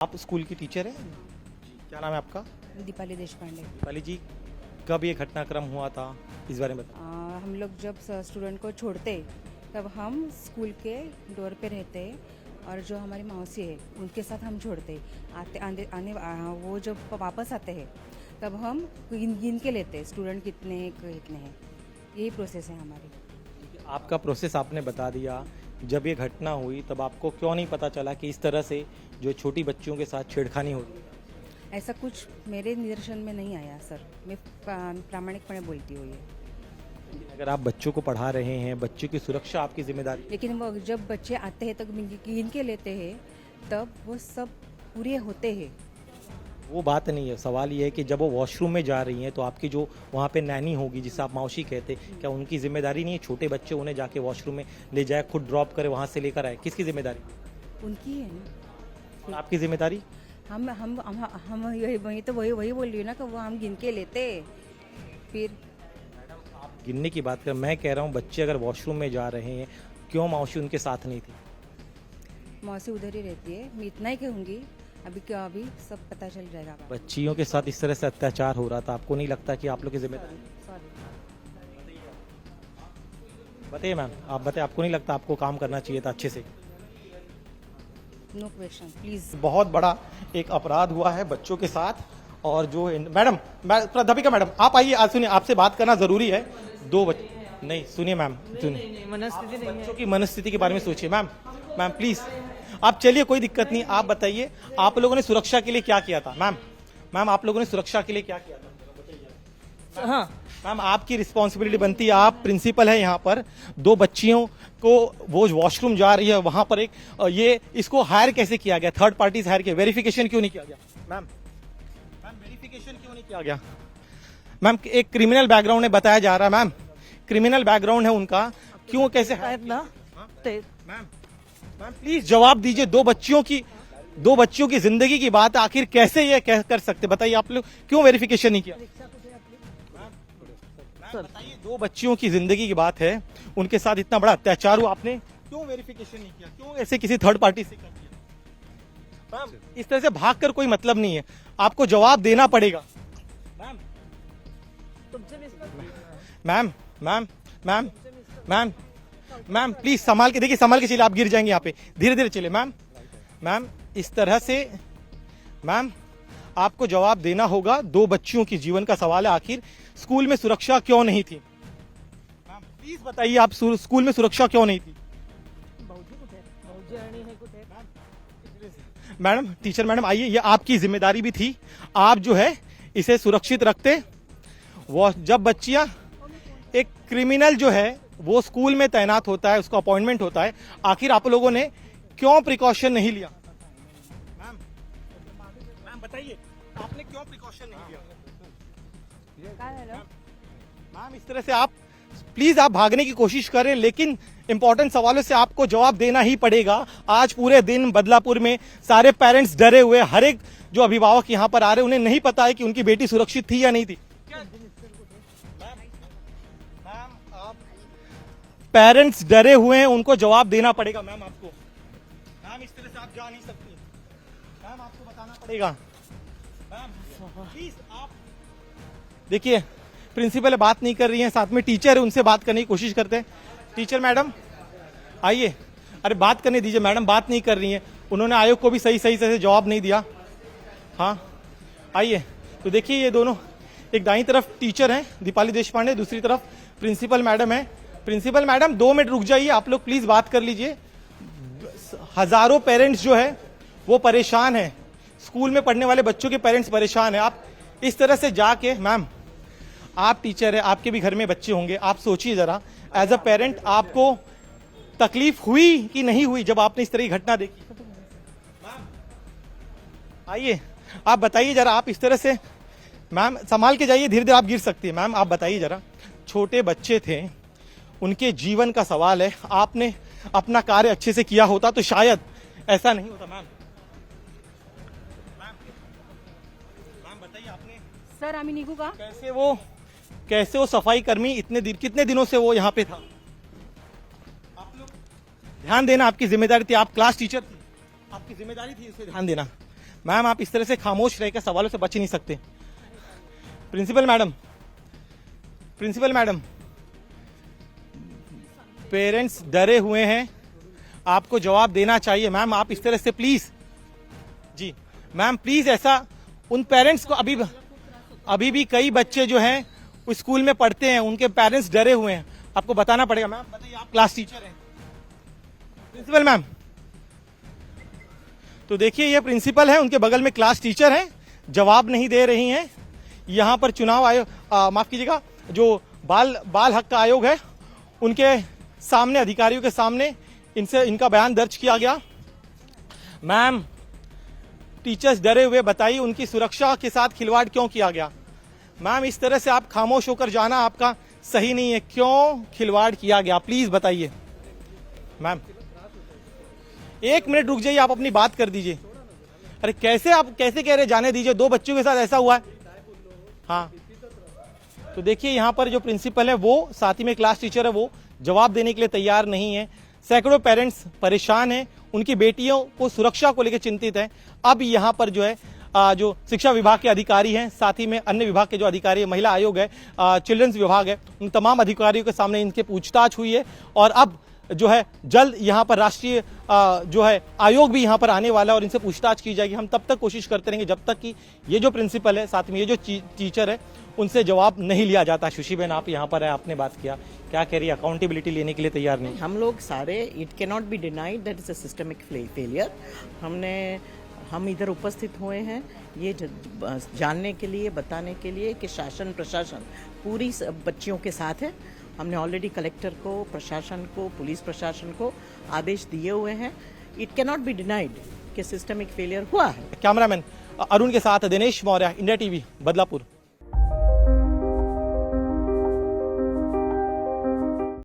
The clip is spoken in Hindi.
आप स्कूल की टीचर हैं? क्या नाम है आपका? दीपाली देशपांडे। दीपाली जी, कब ये घटनाक्रम हुआ था, इस बारे में बताएं। हम लोग जब स्टूडेंट को छोड़ते तब हम स्कूल के डोर पे रहते और जो हमारी मौसी है उनके साथ हम छोड़ते वो जब वापस आते हैं तब हम गिन के लेते स्टूडेंट कितने हैं। यही प्रोसेस है हमारी। आपका प्रोसेस आपने बता दिया। जब ये घटना हुई तब आपको क्यों नहीं पता चला कि इस तरह से जो छोटी बच्चियों के साथ छेड़खानी होती है? ऐसा कुछ मेरे निदर्शन में नहीं आया सर। मैं प्रामाणिकपणे बोलती हूँ ये। अगर आप बच्चों को पढ़ा रहे हैं, बच्चों की सुरक्षा आपकी जिम्मेदारी। लेकिन वो जब बच्चे आते हैं तो गिन के लेते हैं तब वो सब पूरे होते हैं। वो बात नहीं है, सवाल ये है कि जब वो वॉशरूम में जा रही हैं तो आपकी जो वहाँ पे नैनी होगी, जिसे आप मौसी कहते, क्या उनकी जिम्मेदारी नहीं है? छोटे बच्चे उन्हें जाके वॉशरूम में ले जाए, खुद ड्रॉप करे, वहाँ से लेकर आए, किसकी जिम्मेदारी? उनकी है ना। और आपकी जिम्मेदारी? हम वही बोल रही हूँ ना कि वो हम गिन के लेते फिर। आप गिनने की बात कर, मैं कह रहा हूँ बच्चे अगर वॉशरूम में जा रहे हैं, क्यों मौसी उनके साथ नहीं थी? मौसी उधर ही रहती है। मैं इतना ही कहूँगी। अभी सब पता चल जाएगा। बच्चियों के साथ इस तरह से अत्याचार हो रहा था, आपको नहीं लगता कि आप लोग की जिम्मेदारी? सॉरी। बताइए मैम, आप बताइए, आपको नहीं लगता आपको काम करना चाहिए था अच्छे से? No question please. बहुत बड़ा एक अपराध हुआ है बच्चों के साथ। और जो मैडम, प्राध्यापिका मैडम, आप आइए, आज सुनिए, आपसे बात करना जरूरी है। दो बच्चे नहीं, सुनिए मैम, सुनिए, मनस्थिति नहीं बच्चों की मनस्थिति के बारे में सोचिए। मैम मैम प्लीज, आप चलिए, कोई दिक्कत नहीं। आप बताइए, आप लोगों ने सुरक्षा के लिए क्या किया था? मैम आप लोगों ने सुरक्षा के लिए क्या किया था? है। हाँ, मैम आपकी रिस्पॉन्सिबिलिटी बनती है, आप प्रिंसिपल है यहाँ पर। दो बच्चियों को वो वॉशरूम जा रही है, वहां पर एक ये इसको हायर कैसे किया गया? थर्ड पार्टी हायर किया, वेरिफिकेशन क्यों नहीं किया गया? मैम वेरिफिकेशन क्यों नहीं किया गया? मैम एक क्रिमिनल बैकग्राउंड है बताया जा रहा है। मैम क्रिमिनल बैकग्राउंड है उनका, क्यों कैसे शायद ना मैम मैम प्लीज जवाब दीजिए। दो बच्चियों की जिंदगी की बात आखिर कैसे ये कर सकते? बताइए, आप लोग क्यों वेरिफिकेशन नहीं किया? बताइए, दो बच्चियों की जिंदगी की बात है, उनके साथ इतना बड़ा अत्याचार हुआ, आपने क्यों वेरिफिकेशन नहीं किया? क्यों ऐसे किसी थर्ड पार्टी से कर दिया? मैम इस तरह से भागकर कोई मतलब नहीं है, आपको जवाब देना पड़ेगा। Ma'am ma'am ma'am ma'am ma'am ma'am please संभाल के देखिए, संभाल के चलिए, आप गिर जाएंगे यहाँ पे, धीरे धीरे चलिए। मैम इस तरह से मैम आपको जवाब देना होगा। दो बच्चियों की जीवन का सवाल है, आखिर स्कूल में सुरक्षा क्यों नहीं थी? मैम प्लीज बताइए, आप स्कूल में सुरक्षा क्यों नहीं थी? मैडम, टीचर मैडम आइए, ये आपकी जिम्मेदारी भी थी, आप जो है इसे सुरक्षित रखते। वो जब बच्चियां, एक क्रिमिनल जो है वो स्कूल में तैनात होता है, उसका अपॉइंटमेंट होता है, आखिर आप लोगों ने क्यों प्रिकॉशन नहीं लिया? मैम बताइए, आपने क्यों प्रिकॉशन नहीं लिया? मैम इस तरह से आप प्लीज, आप भागने की कोशिश करें, लेकिन इंपॉर्टेंट सवालों से आपको जवाब देना ही पड़ेगा। आज पूरे दिन बदलापुर में सारे पेरेंट्स डरे हुए, हर एक जो अभिभावक यहाँ पर आ रहे, उन्हें नहीं पता है कि उनकी बेटी सुरक्षित थी या नहीं थी। मैम आप पेरेंट्स डरे हुए हैं, उनको जवाब देना पड़ेगा मैम आपको। मैम इस तरह से आप जा नहीं सकती, मैम आपको बताना पड़ेगा। मैम प्लीज आप देखिए, प्रिंसिपल बात नहीं कर रही है, साथ में टीचर है, उनसे बात करने की कोशिश करते हैं। टीचर मैडम आइए, अरे बात करने दीजिए, मैडम बात नहीं कर रही हैं, उन्होंने आयोग को भी सही से जवाब नहीं दिया। हाँ आइए, तो देखिए ये दोनों, एक दाईं तरफ टीचर हैं दीपाली देशपांडे, दूसरी तरफ प्रिंसिपल मैडम है। प्रिंसिपल मैडम 2 मिनट रुक जाइए, आप लोग प्लीज बात कर लीजिए। हजारों पेरेंट्स जो है वो परेशान है, स्कूल में पढ़ने वाले बच्चों के पेरेंट्स परेशान है। आप इस तरह से जाके, मैम आप टीचर है, आपके भी घर में बच्चे होंगे, आप सोचिए जरा, एज अ पेरेंट आपको तकलीफ हुई कि नहीं हुई जब आपने इस तरह की घटना देखी? मैम आइए, आप बताइए जरा, आप इस तरह से, मैम संभाल के जाइए, धीरे धीरे आप गिर सकती है। मैम आप बताइए जरा, छोटे बच्चे थे, उनके जीवन का सवाल है, आपने अपना कार्य अच्छे से किया होता तो शायद ऐसा नहीं होता। मैम बताइए, आपने सर आम्ही निघू का? कैसे वो सफाई कर्मी कितने दिनों से वो यहाँ पे था? आप लोग ध्यान देना, आपकी जिम्मेदारी थी, आप क्लास टीचर थी, आपकी जिम्मेदारी थी उसे ध्यान देना। मैम आप इस तरह से खामोश रहकर सवालों से बच नहीं सकते। प्रिंसिपल मैडम, पेरेंट्स डरे हुए हैं, आपको जवाब देना चाहिए। मैम आप इस तरह से प्लीज, जी मैम प्लीज, ऐसा उन पेरेंट्स को अभी भी कई बच्चे जो हैं वो स्कूल में पढ़ते हैं, उनके पेरेंट्स डरे हुए हैं, आपको बताना पड़ेगा। मैम बताइए, आप क्लास टीचर हैं। प्रिंसिपल मैम, तो देखिए ये प्रिंसिपल है, उनके बगल में क्लास टीचर हैं, जवाब नहीं दे रही हैं। यहाँ पर चुनाव आयोग, माफ कीजिएगा, जो बाल हक का आयोग है, उनके सामने, अधिकारियों के सामने इनका बयान दर्ज किया गया। मैम टीचर्स डरे हुए, बताइए उनकी सुरक्षा के साथ खिलवाड़ क्यों किया गया। मैम इस तरह से आप खामोश होकर जाना आपका सही नहीं है, क्यों खिलवाड़ किया गया, प्लीज बताइए। मैम 1 मिनट रुक जाइए, आप अपनी बात कर दीजिए। अरे कैसे आप कैसे कह रहे, जाने दीजिए, 2 बच्चों के साथ ऐसा हुआ है। हाँ तो देखिए यहाँ पर जो प्रिंसिपल है वो साथ ही में क्लास टीचर है, वो जवाब देने के लिए तैयार नहीं है। सैकड़ों पेरेंट्स परेशान हैं, उनकी बेटियों को सुरक्षा को लेकर चिंतित हैं। अब यहाँ पर जो है जो शिक्षा विभाग के अधिकारी हैं, साथ ही में अन्य विभाग के जो अधिकारी है, महिला आयोग है, चिल्ड्रंस विभाग है, उन तमाम अधिकारियों के सामने इनके पूछताछ हुई है। और अब जो है जल्द यहाँ पर राष्ट्रीय जो है आयोग भी यहाँ पर आने वाला है और इनसे पूछताछ की जाएगी। हम तब तक कोशिश करते रहेंगे जब तक कि ये जो प्रिंसिपल है, साथ में ये जो टीचर है, उनसे जवाब नहीं लिया जाता। सुशी बहन आप यहाँ पर है, आपने बात किया, क्या कह रही है, अकाउंटेबिलिटी लेने के लिए तैयार नहीं। हम लोग सारे, it can not be denied that is a systemic failure. हम इधर उपस्थित हुए हैं ये जानने के लिए, बताने के लिए कि शासन प्रशासन पूरी बच्चियों के साथ है। हमने ऑलरेडी कलेक्टर को, प्रशासन को, पुलिस प्रशासन को आदेश दिए हुए हैं। It can not be denied कि सिस्टमिक फेलियर हुआ है। कैमरामैन अरुण के साथ दिनेश मौर्य, इंडिया टीवी, बदलापुर।